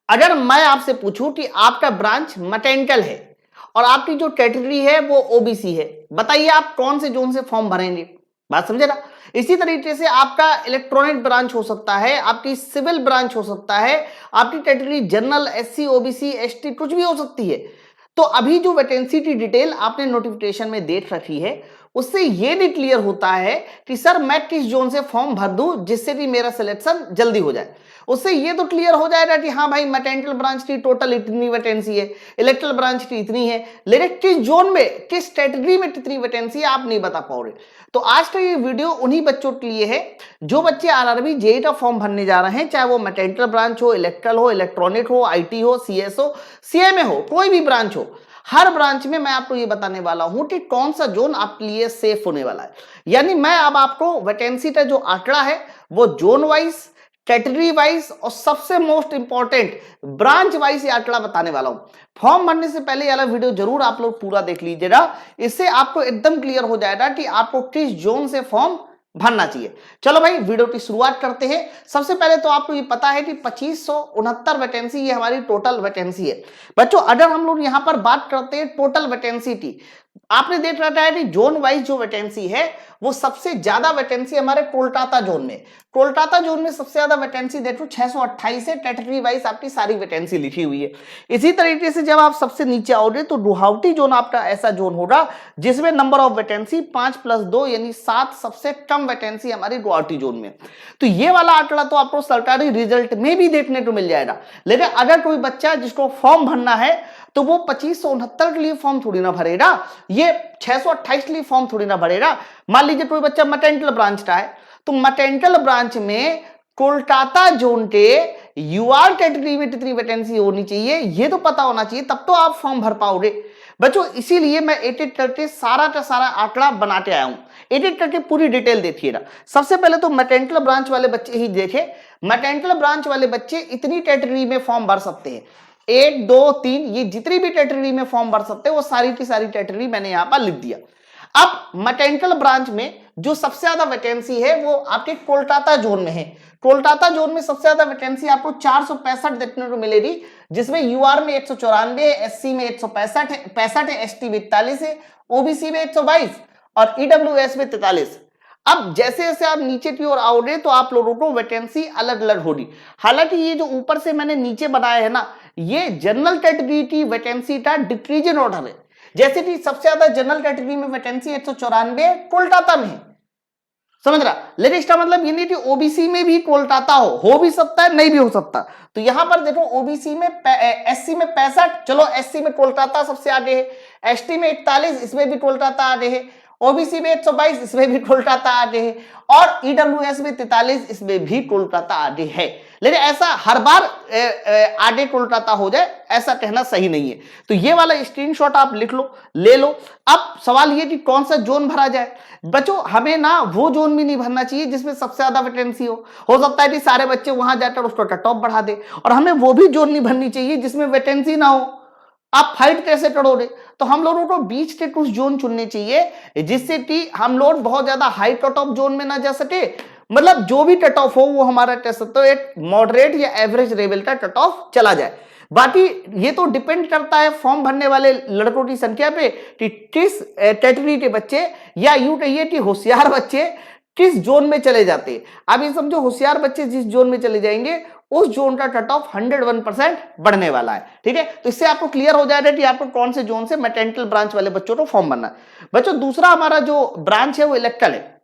अगर मैं आपसे पूछूं कि आपका ब्रांच मैकेनिकल है और आपकी जो कैटेगरी है वो ओबीसी है, बताइए आप कौन से जोन से फॉर्म भरेंगे? बात समझे ना? इसी तरीके से आपका इलेक्ट्रॉनिक ब्रांच हो सकता है, आपकी सिविल ब्रांच हो सकता है, आपकी category general, SC, OBC, ST कुछ भी हो सकती है। तो अभी जो वैकेंसी की डिटेल आपने नोटिफिकेशन में देख रखी है, उससे ये भी क्लियर होता है कि सर मैं किस जोन से फॉर्म भर दूं जिससे कि मेरा सिलेक्शन जल्दी हो जाए। उससे ये तो क्लियर हो जाएगा कि हाँ भाई मैकेनिकल ब्रांच की टोटल इतनी वैकेंसी है, इलेक्ट्रिकल ब्रांच की इतनी है, लेकिन किस जोन में, किस कैटेगरी में कितनी वैकेंसी है आप नहीं बता पाओगे। तो आज का ये वीडियो उन्हीं बच्चों के लिए है जो बच्चे आरआरबी जेईई का फॉर्म भरने जा रहे हैं, चाहे वो मैकेनिकल ब्रांच हो, इलेक्ट्रिकल हो, इलेक्ट्रॉनिक हो, आईटी हो, सीएस हो, सीएमए हो, कोई भी ब्रांच हो। हर ब्रांच में मैं आपको ये बताने वाला हूं कि कौन सा जोन आपके लिए सेफ होने वाला है। यानी मैं अब आपको वैकेंसी का जो आंकड़ा है वो जोन वाइज, कैटेगरी वाइज और सबसे मोस्ट इंपॉर्टेंट ब्रांच वाइज ये आंकड़ा बताने वाला हूं। फॉर्म भरने से पहले वाला वीडियो जरूर आप लोग पूरा देख लीजिएगा, इससे आपको एकदम क्लियर हो जाएगा कि आपको किस जोन से फॉर्म भरना चाहिए। चलो भाई वीडियो की शुरुआत करते हैं। सबसे पहले तो आपको ये पता है कि 2569 वैकेंसी ये हमारी टोटल वैकेंसी है। बच्चों अगर हम लोग यहां पर बात करते हैं टोटल वैकेंसी की, आपने देख रखा है कि जोन वाइज जो वैकेंसी है वो सबसे ज्यादा वैकेंसी हमारे कोलकाता जोन में, कोलकाता जोन में सबसे ज्यादा वैकेंसी देखो 628 है। कैटेगरी वाइज आपकी सारी वैकेंसी लिखी हुई है। इसी तरीके से जब आप सबसे नीचे आओगे तो गुवाहाटी जोन आपका ऐसा जोन होगा जिसमें नंबर ऑफ वैकेंसी 5+2 यानी 7 सबसे कम वैकेंसी हमारी गुवाहाटी जोन में। तो ये वाला आंकड़ा तो आपको सरकारी रिजल्ट में भी देखने को मिल जाएगा। लेकिन अगर कोई बच्चा जिसको फॉर्म भरना है तो वो 2569 के लिए फॉर्म थोड़ी ना भरेगा, ये 628 के लिए फॉर्म थोड़ी ना भरेगा। मान लीजिए कोई बच्चा मैकेनिकल ब्रांच का है तो मैकेनिकल ब्रांच में कोलकाता जोन के यूआर कैटेगरी में कितनी वैकेंसी होनी चाहिए ये तो पता होना चाहिए, तब तो आप फॉर्म भर पाओगे। बच्चों इसीलिए मैं एडिट करके सारा का सारा आंकड़ा बनाते आया हूं। एडिट करके पूरी डिटेल देखिएगा। सबसे पहले तो मैकेनिकल ब्रांच वाले बच्चे ही देखें। मैकेनिकल ब्रांच वाले बच्चे इतनी कैटेगरी में फॉर्म भर सकते हैं, 1 2 3 ये जितनी भी कैटेगरी में फॉर्म भर सकते हैं वो सारी की सारी कैटेगरी मैंने यहां पर लिख दिया। अब मैकेनिकल ब्रांच में जो सबसे ज्यादा वैकेंसी है वो आपके कोलकाता जोन में है। कोलकाता जोन में सबसे ज्यादा वैकेंसी आपको 465 देखने को मिलेगी, जिसमें यूआर में 194 है, एससी में 165 है, एसटी में 41 है, ओबीसी में 122 और ईडब्ल्यूएस में 43। अब जैसे जैसे आप नीचे की ओर आओगे तो आप लोगों को वैकेंसी अलग अलग होगी। हालांकि ये जो ऊपर से मैंने नीचे बनाया है ना, ये जनरल कैटेगरी की वैकेंसी का डिक्रीजन ऑर्डर है। जैसे कि सबसे ज्यादा जनरल कैटेगरी में वैकेंसी 194 कोलकाता में है, समझ रहा। लेकिन इसका मतलब ये नहीं कि ओबीसी में भी कोलकाता हो भी सकता है, नहीं भी हो सकता। तो यहां पर देखो ओबीसी में एससी में 65, चलो एससी में कोलकाता सबसे आगे है, एसटी में 41 इसमें भी कोलकाता आगे है, ओबीसी में 122 इसमें भी कोलकाता आगे है और ईडब्ल्यूएस में 43 इसमें भी कोलकाता आगे है। लेकिन ऐसा हर बार आगे कोलकाता हो जाए ऐसा कहना सही नहीं है। तो ये वाला स्क्रीनशॉट आप लिख लो, ले लो। अब सवाल ये कि कौन सा जोन भरा जाए। बच्चों हमें ना वो जोन भी नहीं भरना चाहिए जिसमें सबसे ज्यादा वैकेंसी हो सकता है कि सारे बच्चे वहां जाकर उसको कट ऑफ बढ़ा दे, और हमें वो भी जोन नहीं भरनी चाहिए जिसमें वैकेंसी ना हो। आप फाइट कैसे करोगे? तो हम लोगों को बीच के कुछ जोन चुनने चाहिए जिससे कि हम लोग बहुत ज्यादा हाई कट ऑफ जोन में ना जा सके, मतलब जो भी कट ऑफ हो वो हमारा कह सकते हो एक मॉडरेट या एवरेज लेवल का कट ऑफ चला जाए। बाकी ये तो डिपेंड करता है फॉर्म भरने वाले लड़कों की संख्या पे कि किस कैटेगरी के बच्चे या यूं कहिए कि होशियार बच्चे किस जोन में चले जाते हैं। अब ये समझो होशियार बच्चे जिस जोन में चले जाएंगे उस जोन का कट ऑफ 101% बढ़ने वाला है। ठीक है, तो इससे आपको क्लियर हो जाएगा कि आपको कौन से जोन से मैकेनिकल ब्रांच वाले बच्चों को फॉर्म भरना है। बच्चों दूसरा हमारा जो ब्रांच है वो इलेक्ट्रिकल है।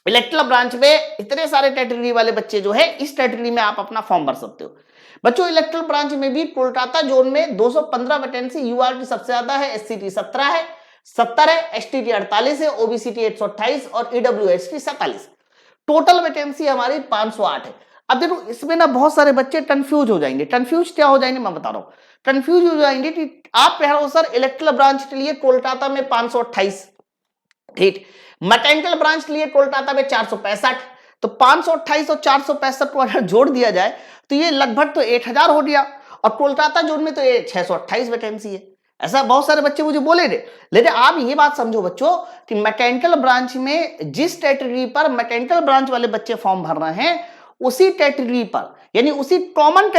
इलेक्ट्रिकल ब्रांच में इतने सारे कैटेगरी वाले बच्चे जो है इस कैटेगरी में आप अपना फॉर्म भर सकते हो। बच्चों इलेक्ट्रिकल ब्रांच में भी कोलकाता जोन में 215 वैकेंसी, यूआर की सबसे ज्यादा है, एससी की 17 है, 70 है, एसटी की 48 है, ओबीसी की 128 और ईडब्ल्यूएस की 47। टोटल वैकेंसी हमारी 508 है। अब देखो इसमें ना बहुत सारे बच्चे कंफ्यूज हो जाएंगे। कंफ्यूज क्या हो जाएंगे मैं बता रहा हूं। कंफ्यूज हो जाएंगे कि आप कह रहे हो सर इलेक्ट्रिकल ब्रांच के लिए कोलकाता में 528, ठीक, मैकेनिकल ब्रांच के लिए कोलकाता में 465, तो 528 और 465 को अगर जोड़ दिया जाए तो ये लगभग तो 1000 हो गया, और कोलकाता जोन में तो ये 628 वैकेंसी है। ऐसा बहुत सारे बच्चे मुझे बोले थे। लेकिन आप ये बात समझो बच्चों कि मैकेनिकल ब्रांच में जिस कैटेगरी पर मैकेनिकल ब्रांच वाले बच्चे फॉर्म भर रहे हैं उसी कैटेगरी पर यानी उसी कॉमन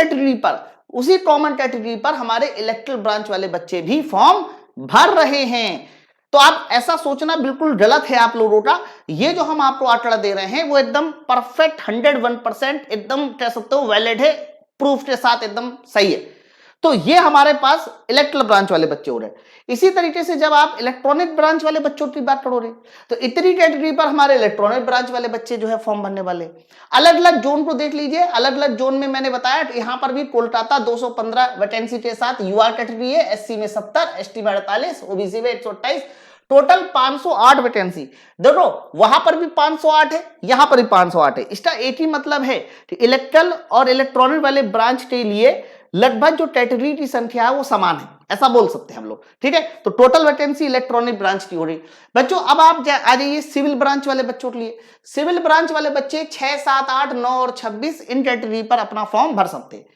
कैटेगरी पर हमारे इलेक्ट्रल ब्रांच वाले बच्चे भी फॉर्म भर रहे हैं। तो आप ऐसा सोचना बिल्कुल गलत है आप लोगों का। ये जो हम आपको आंकड़ा दे रहे हैं वो एकदम परफेक्ट 101% एकदम कह सकते हो वैलिड है, प्रूफ के साथ एकदम सही है। तो ये हमारे पास इलेक्ट्रल ब्रांच वाले बच्चे हो रहे हैं। इसी तरीके से जब आप इलेक्ट्रॉनिक ब्रांच वाले बच्चों की बात करोगे तो इतनी कैटेगरी पर हमारे इलेक्ट्रॉनिक ब्रांच वाले बच्चे जो है फॉर्म भरने वाले। अलग अलग जोन को देख लीजिए, अलग अलग जोन में मैंने बताया यहां पर भी कोलकाता 215 वैकेंसी के साथ यूआर कैटेगरी है, एससी में 70, एसटी में 48, ओबीसी में 128, टोटल 508 वैकेंसी। देखो वहां पर भी 508 है, यहां पर भी 508 है। इसका एक ही मतलब है कि इलेक्ट्रल और इलेक्ट्रॉनिक वाले ब्रांच के लिए लगभग जो कैटेगरी की संख्या है वो समान है, ऐसा बोल सकते हैं हम लोग। ठीक है, तो टोटल वैकेंसी इलेक्ट्रॉनिक ब्रांच की हो रही। बच्चों अब आप आ जाइए सिविल ब्रांच वाले बच्चों के लिए। सिविल ब्रांच वाले बच्चे 6, 7, 8, 9 और 26 इन कैटेगरी पर अपना फॉर्म भर सकते हैं।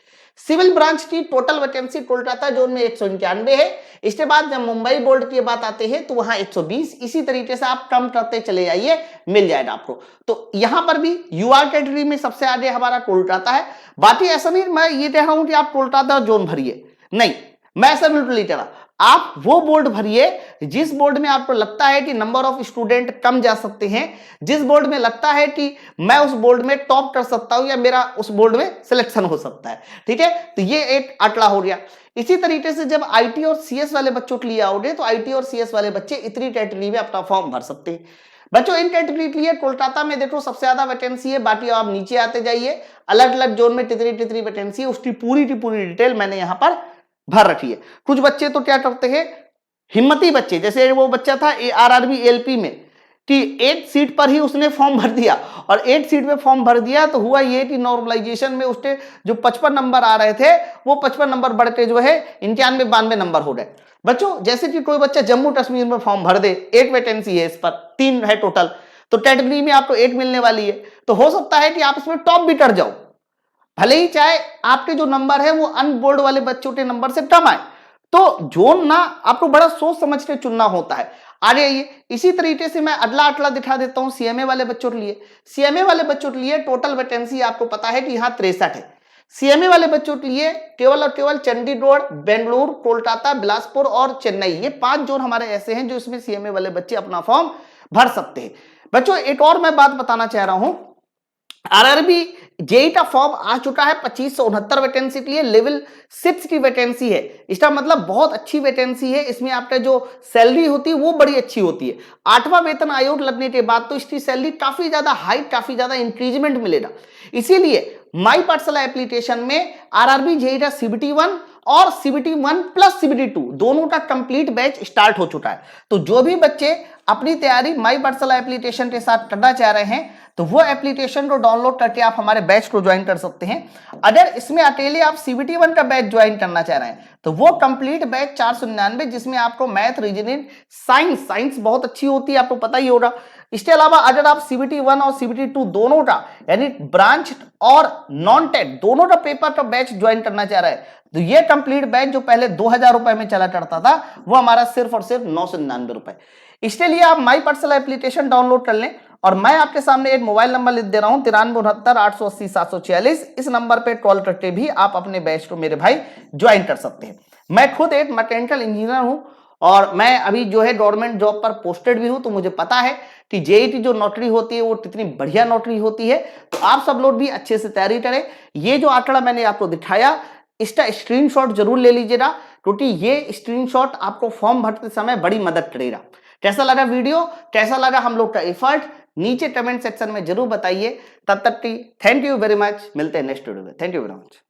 सिविल ब्रांच की टोटल वैकेंसी कोलकाता जोन में 191 है। इसके बाद जब मुंबई बोर्ड की बात आती है तो वहां 120। इसी तरीके से आप कम करते चले जाइए, मिल जाएगा आपको। तो यहां पर भी यूआर कैटेगरी में सबसे आगे हमारा कोलकाता है। बाकी ऐसा नहीं मैं ये कह रहा हूं कि आप कोलकाता जोन भरिए, नहीं, मैं ऐसा बिल्कुल नहीं कह रहा। आप वो बोर्ड भरिए जिस बोर्ड में आपको लगता है कि नंबर ऑफ स्टूडेंट कम जा सकते हैं, जिस बोर्ड में लगता है कि मैं उस बोर्ड में टॉप कर सकता हूं या मेरा उस बोर्ड में सिलेक्शन हो सकता है। ठीक है, तो ये एक आंकड़ा हो गया। इसी तरीके से जब आईटी और सीएस वाले बच्चों के लिए आओगे तो आईटी और सीएस वाले बच्चे इतनी कैटेगरी में अपना फॉर्म भर सकते हैं। बच्चों इन कैटेगरी के लिए कोलकाता में देखो सबसे ज्यादा वैकेंसी है। बाकी आप नीचे आते जाइए, अलग अलग जोन में कितनी वैकेंसी है उसकी पूरी की पूरी डिटेल मैंने यहां पर भर रखी है। कुछ बच्चे तो क्या करते हैं, हिम्मती बच्चे, जैसे वो बच्चा था आरआरबी एलपी में कि 8 सीट पर ही उसने फॉर्म भर दिया, और 8 सीट में फॉर्म भर दिया तो हुआ ये कि नॉर्मलाइजेशन में उसके जो 55 नंबर आ रहे थे वो 55 नंबर बढ़ के जो है 91-92 नंबर हो गए। बच्चों जैसे कि कोई बच्चा जम्मू कश्मीर में फॉर्म भर दे, 1 वैकेंसी है इस पर, 3 है टोटल, तो कैटेगरी में आपको 1 मिलने वाली है, तो हो सकता है कि आप इसमें टॉप भी कर जाओ, भले ही चाहे आपके जो नंबर है वो अनबोर्ड वाले बच्चों के नंबर से कम आए। तो जोन ना आपको बड़ा सोच समझ के चुनना होता है। आगे आइए, इसी तरीके से मैं अगला आंकड़ा दिखा देता हूं सीएमए वाले बच्चों के लिए। सीएमए वाले बच्चों के लिए टोटल वैकेंसी आपको पता है कि यहां 63 है। सीएमए वाले बच्चों के लिए केवल और केवल चंडीगढ़, बेंगलुरु, कोलकाता, बिलासपुर और चेन्नई, ये 5 जोन हमारे ऐसे हैं जो इसमें सीएमए वाले बच्चे अपना फॉर्म भर सकते हैं। बच्चों एक और मैं बात बताना चाह रहा हूं, आरआरबी जेई का फॉर्म आ चुका है 2569 वैकेंसी के लिए, लेवल 6 की वैकेंसी है। इसका मतलब बहुत अच्छी वैकेंसी है। इसमें आपका जो सैलरी होती है वो बड़ी अच्छी होती है। 8वां वेतन आयोग लगने के बाद तो इसकी सैलरी काफी ज्यादा हाई, काफी ज्यादा इंक्रीजमेंट मिलेगा। इसीलिए माई पाठशाला एप्लीकेशन में आरआरबी जेई का सीबीटी 1 और सीबीटी 1 प्लस सीबीटी 2 दोनों का कंप्लीट बैच स्टार्ट हो चुका है। तो जो भी बच्चे अपनी तैयारी माई पाठशाला एप्लीकेशन के साथ करना चाह रहे हैं तो वो एप्लीकेशन को डाउनलोड करके आप हमारे बैच को ज्वाइन कर सकते हैं। अगर इसमें अकेले आप सीबीटी 1 का बैच ज्वाइन करना चाह रहे हैं तो वो कंप्लीट बैच 499, जिसमें आपको मैथ, रीजनिंग, साइंस बहुत अच्छी होती है, आपको पता ही होगा। इसके अलावा अगर आप सीबीटी 1 और सीबीटी 2 दोनों का यानी ब्रांच और नॉन टेट दोनों का पेपर का बैच ज्वाइन करना चाह रहे हैं तो ये कंप्लीट बैच जो पहले 2000 रुपए में चला करता था वो हमारा सिर्फ और सिर्फ 999 रुपए। इसके लिए आप माई पाठशाला एप्लीकेशन डाउनलोड कर लें, और मैं आपके सामने एक मोबाइल नंबर लिख दे रहा हूं 9369 इस नंबर पे कॉल करके भी आप अपने बैच को मेरे भाई ज्वाइन कर सकते हैं। मैं खुद एक मैकेनिकल इंजीनियर हूं और मैं अभी जो है गवर्नमेंट जॉब पर पोस्टेड भी हूं, तो मुझे पता है कि जेई की जो नौकरी होती है वो कितनी बढ़िया नौकरी होती है। तो आप सब लोग भी अच्छे से तैयारी करें। ये जो आंकड़ा मैंने आपको दिखाया इसका स्क्रीनशॉट जरूर ले लीजिएगा, क्योंकि ये स्क्रीनशॉट आपको फॉर्म भरते समय बड़ी मदद करेगा। कैसा लगा वीडियो, कैसा लगा हम लोग का एफर्ट, नीचे कमेंट सेक्शन में जरूर बताइए। तब तक की थैंक यू वेरी मच, मिलते हैं नेक्स्ट वीडियो में। Thank you very much.